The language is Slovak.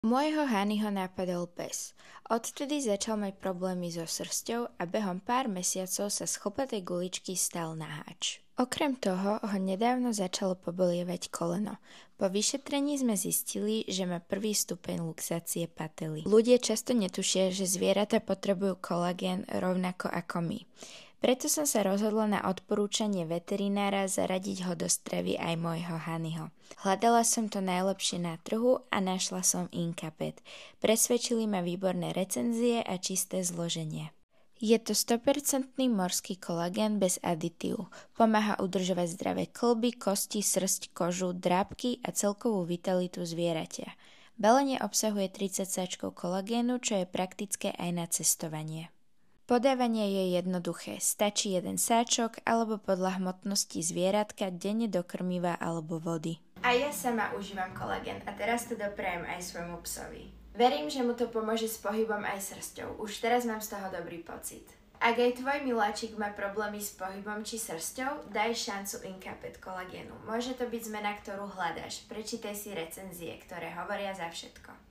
Môjho Hanyho napadol pes. Odtedy začal mať problémy so srsťou a behom pár mesiacov sa z chlpatej guličky stal naháč. Okrem toho ho nedávno začalo pobolievať koleno. Po vyšetrení sme zistili, že má prvý stupeň luxácie pately. Ľudia často netušia, že zvieratá potrebujú kolagén rovnako ako my. Preto som sa rozhodla na odporúčanie veterinára zaradiť ho do stravy aj môjho Hanyho. Hľadala som to najlepšie na trhu a našla som Inkapet. Presvedčili ma výborné recenzie a čisté zloženie. Je to 100% morský kolagén bez aditív. Pomáha udržovať zdravé kĺby, kosti, srsť, kožu, drápky a celkovú vitalitu zvieratia. Balenie obsahuje 30 sáčkov kolagénu, čo je praktické aj na cestovanie. Podávanie je jednoduché, stačí jeden sáčok alebo podľa hmotnosti zvieratka denne do krmiva alebo vody. A ja sama užívam kolagén a teraz to doprajem aj svojmu psovi. Verím, že mu to pomôže s pohybom aj srsťou, už teraz mám z toho dobrý pocit. Ak aj tvoj miláčik má problémy s pohybom či srsťou, daj šancu Inkapet kolagénu. Môže to byť zmena, ktorú hľadáš, prečítaj si recenzie, ktoré hovoria za všetko.